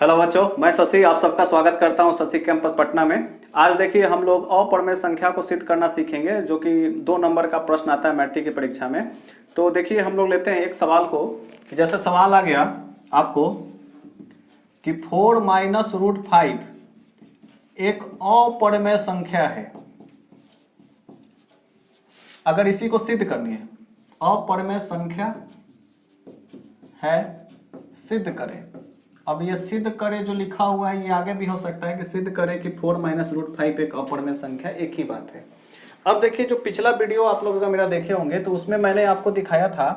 Hello बच्चों, मैं शशि आप सबका स्वागत करता हूं शशि कैंपस पटना में। आज देखिए हम लोग अपरिमेय संख्या को सिद्ध करना सीखेंगे, जो कि 2 नंबर का प्रश्न आता है मैट्रिक की परीक्षा में। तो देखिए हम लोग लेते हैं एक सवाल को कि जैसे सवाल आ गया आपको कि 4 माइनस रूट 5 एक अपरिमेय संख्या है, अगर इसी को सिद्ध करनी है, अपरिमेय संख्या है, सिद्ध करें। अब ये सिद्ध करे जो लिखा हुआ है ये आगे भी हो सकता है कि सिद्ध करे कि 4 माइनस रूट 5 एक अपरिमेय संख्या, एक ही बात है। अब देखिए जो पिछला वीडियो आप लोगों का मेरा देखे होंगे तो उसमें मैंने आपको दिखाया था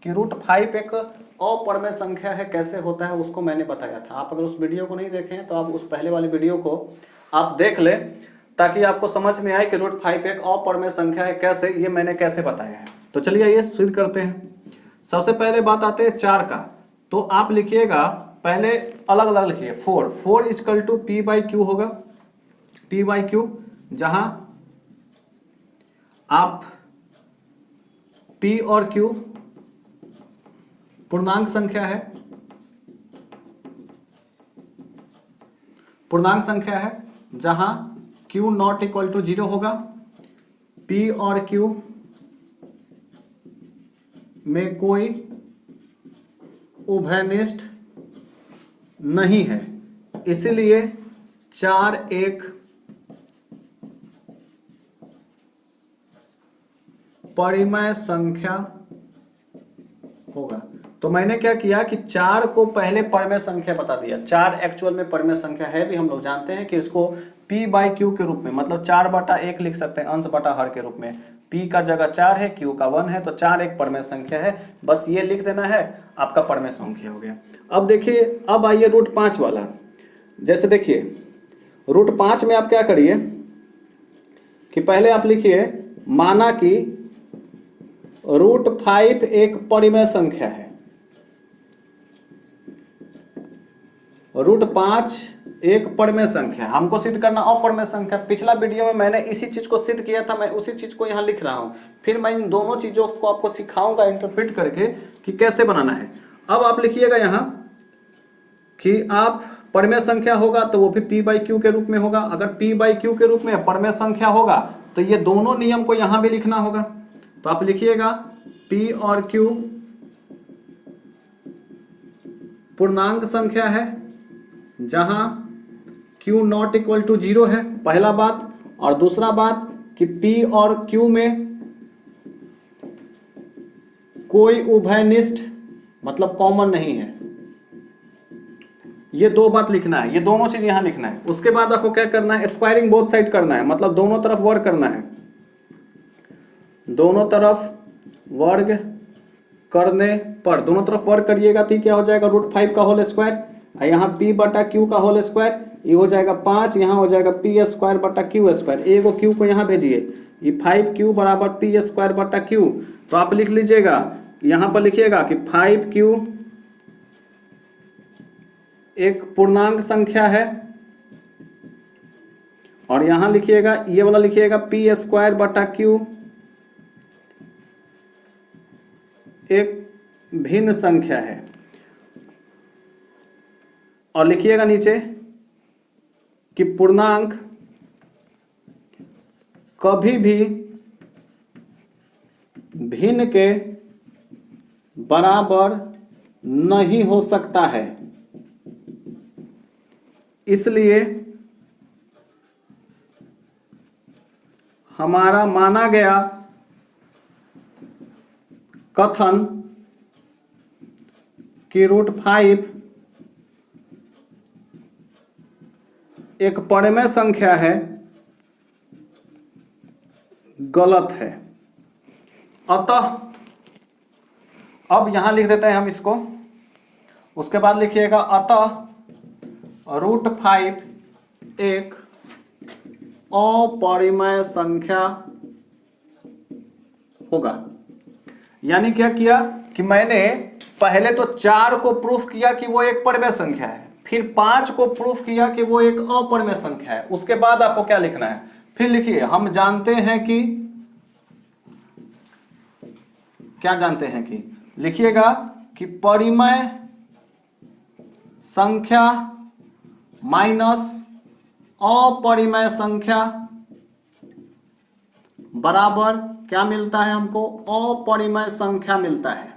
कि रूट 5 एक अपरिमेय संख्या है, कैसे होता है उसको मैंने बताया था। आप अगर उस वीडियो को नहीं देखे तो आप उस पहले वाली वीडियो को आप देख ले, ताकि आपको समझ में आए कि रूट 5 एक अपरिमेय संख्या है, कैसे, ये मैंने कैसे बताया है। तो चलिए ये सिद्ध करते हैं। सबसे पहले बात आते हैं 4 का। तो आप लिखिएगा, पहले अलग अलग लिखिए। 4 is equal to P by Q होगा, पी बाई क्यू, जहां आप पी और क्यू पूर्णांक संख्या है, पूर्णांक संख्या है, जहां क्यू नॉट इक्वल टू 0 होगा। पी और क्यू में कोई उभयनिष्ठ नहीं है, इसलिए 4 एक परिमेय संख्या होगा। तो मैंने क्या किया कि 4 को पहले परिमेय संख्या बता दिया। 4 एक्चुअल में परिमेय संख्या है भी, हम लोग जानते हैं कि इसको p बाई क्यू के रूप में, मतलब 4/1 लिख सकते हैं, अंश बटा हर के रूप में। p का जगह 4 है, q का 1 है, तो 4 एक परिमेय संख्या है। बस ये लिख देना है, आपका परिमेय संख्या हो गया। अब देखिए, अब आइए रूट 5 वाला। जैसे देखिए रूट 5 में आप क्या करिए कि पहले आप लिखिए, माना कि रूट 5 एक परिमेय संख्या है। रूट 5 एक परिमेय संख्या, हमको सिद्ध करना अपरिमेय संख्या। पिछला वीडियो में मैंने इसी चीज को सिद्ध किया था, मैं उसी चीज को यहाँ लिख रहा हूं। फिर मैं इन दोनों चीजों को आपको सिखाऊंगा इंटरप्रेट करके कि कैसे बनाना है। अब आप लिखिएगा यहाँ कि आप परिमेय संख्या होगा तो वो भी p बाई क्यू के रूप में होगा। अगर p बाई क्यू के रूप में परिमेय संख्या होगा तो ये दोनों नियम को यहां भी लिखना होगा। तो आप लिखिएगा p और q पूर्णांक संख्या है, जहां q नॉट इक्वल टू 0 है, पहला बात। और दूसरा बात कि p और q में कोई उभयनिष्ठ मतलब कॉमन नहीं है। ये दो बात लिखना है, ये दोनों चीज यहां लिखना है। उसके बाद आपको क्या करना है, स्क्वायरिंग बोथ साइड करना है, मतलब दोनों तरफ वर्ग करना है। दोनों तरफ वर्ग करने पर, दोनों तरफ वर्ग करिएगा तो क्या हो जाएगा, रूट 5 का होल स्क्वायर। यहाँ p बटा क्यू का होल स्क्वायर, ये हो जाएगा 5, यहाँ हो जाएगा पी स्क्वायर बटा क्यू स्क्वायर। एगो क्यू को यहाँ भेजिए, ये 5q बराबर पी स्क्वायर बटा क्यू। तो आप लिख लीजिएगा, यहाँ पर लिखिएगा कि 5q एक पूर्णांक संख्या है, और यहां लिखिएगा, ये वाला लिखिएगा पी स्क्वायर बटा क्यू एक भिन्न संख्या है। और लिखिएगा नीचे कि पूर्णांक कभी भी भिन्न के बराबर नहीं हो सकता है, इसलिए हमारा माना गया कथन कि रूट 5 एक परिमेय संख्या है गलत है। अतः अब यहां लिख देते हैं हम इसको। उसके बाद लिखिएगा, अतः रूट 5 एक अपरिमेय संख्या होगा। यानी क्या किया कि मैंने पहले तो 4 को प्रूफ किया कि वो एक परिमेय संख्या है, फिर 5 को प्रूफ किया कि वो एक अपरिमेय संख्या है। उसके बाद आपको क्या लिखना है, फिर लिखिए, हम जानते हैं कि, क्या जानते हैं कि, लिखिएगा कि परिमेय संख्या माइनस अपरिमेय संख्या बराबर क्या मिलता है हमको, अपरिमेय संख्या मिलता है।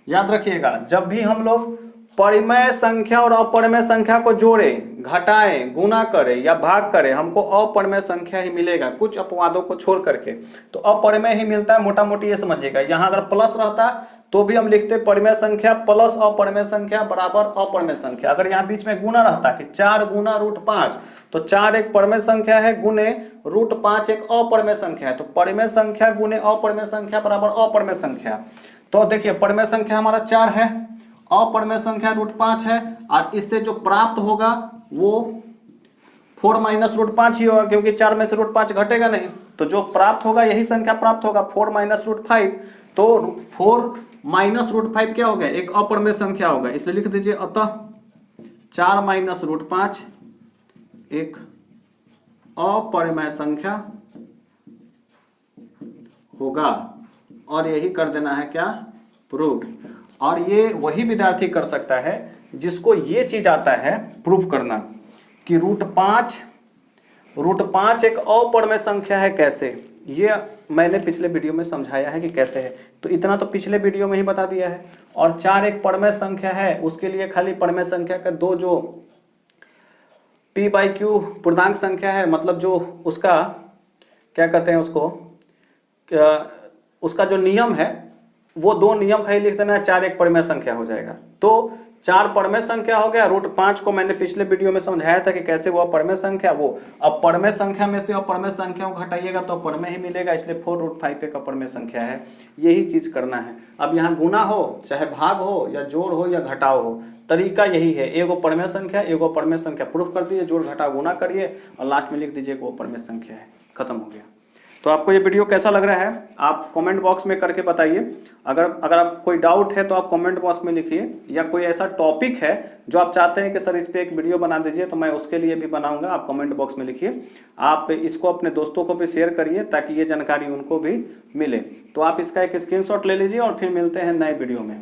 याद रखिएगा, जब भी हम लोग परिमेय संख्या और अपरिमेय संख्या को जोड़े, घटाएं, गुना करें या भाग करें, हमको अपरिमेय संख्या ही मिलेगा, कुछ अपवादों को छोड़ करके तो अपरिमेय ही मिलता है। मोटा मोटी ये समझिएगा, यहां अगर प्लस रहता तो भी हम लिखते परिमेय संख्या प्लस अपरिमेय संख्या बराबर अपरिमेय संख्या। अगर यहाँ बीच में गुना रहता कि 4 गुना √5, तो 4 एक परिमेय संख्या है, गुने √5 एक अपरिमेय संख्या है, तो परिमेय संख्या गुने अपरिमेय संख्या बराबर अपरिमेय संख्या। तो देखिए परिमेय संख्या हमारा 4 है, अपरिमेय संख्या √5 है, और इससे जो प्राप्त होगा वो 4 - √5 ही होगा, क्योंकि 4 में से √5 घटेगा नहीं, तो जो प्राप्त होगा यही संख्या प्राप्त होगा, 4 - √5। तो 4 - √5 क्या हो गया, एक अपरिमेय संख्या होगा, इसलिए लिख दीजिए अतः 4 - √5 एक अपरिमेय संख्या होगा, और यही कर देना है क्या, प्रूव्ड। और ये वही विद्यार्थी कर सकता है जिसको ये चीज आता है प्रूफ करना कि √5 एक अपरिमेय संख्या है। कैसे, ये मैंने पिछले वीडियो में समझाया है कि कैसे है, तो इतना तो पिछले वीडियो में ही बता दिया है। और 4 एक परिमेय संख्या है, उसके लिए खाली परिमेय संख्या का दो जो p/q पूर्णांक संख्या है, मतलब जो उसका क्या कहते हैं उसका जो नियम है, वो 2 नियम खाली लिख देना है, 4 एक परिमेय संख्या हो जाएगा। तो 4 परिमेय संख्या हो गया, √5 को मैंने पिछले वीडियो में समझाया था कि कैसे वो अपरिमेय संख्या, वो अब परिमेय संख्या में से अपरिमेय संख्या को घटाइएगा तो अपरिमेय ही मिलेगा, इसलिए 4√5 एक अपरिमेय संख्या है। यही चीज करना है। अब यहाँ गुना हो, चाहे भाग हो, या जोड़ हो, या घटाव हो, तरीका यही है, एगो परिमेय संख्या एगो अपरिमेय संख्या प्रूफ कर दीजिए, जोड़ घटाव गुना करिए और लास्ट में लिख दीजिए वो अपरिमेय संख्या है, खत्म हो गया। तो आपको ये वीडियो कैसा लग रहा है आप कमेंट बॉक्स में करके बताइए। अगर आप कोई डाउट है तो आप कमेंट बॉक्स में लिखिए, या कोई ऐसा टॉपिक है जो आप चाहते हैं कि सर इस पे एक वीडियो बना दीजिए, तो मैं उसके लिए भी बनाऊंगा, आप कमेंट बॉक्स में लिखिए। आप इसको अपने दोस्तों को भी शेयर करिए ताकि ये जानकारी उनको भी मिले। तो आप इसका एक स्क्रीनशॉट ले लीजिए और फिर मिलते हैं नए वीडियो में।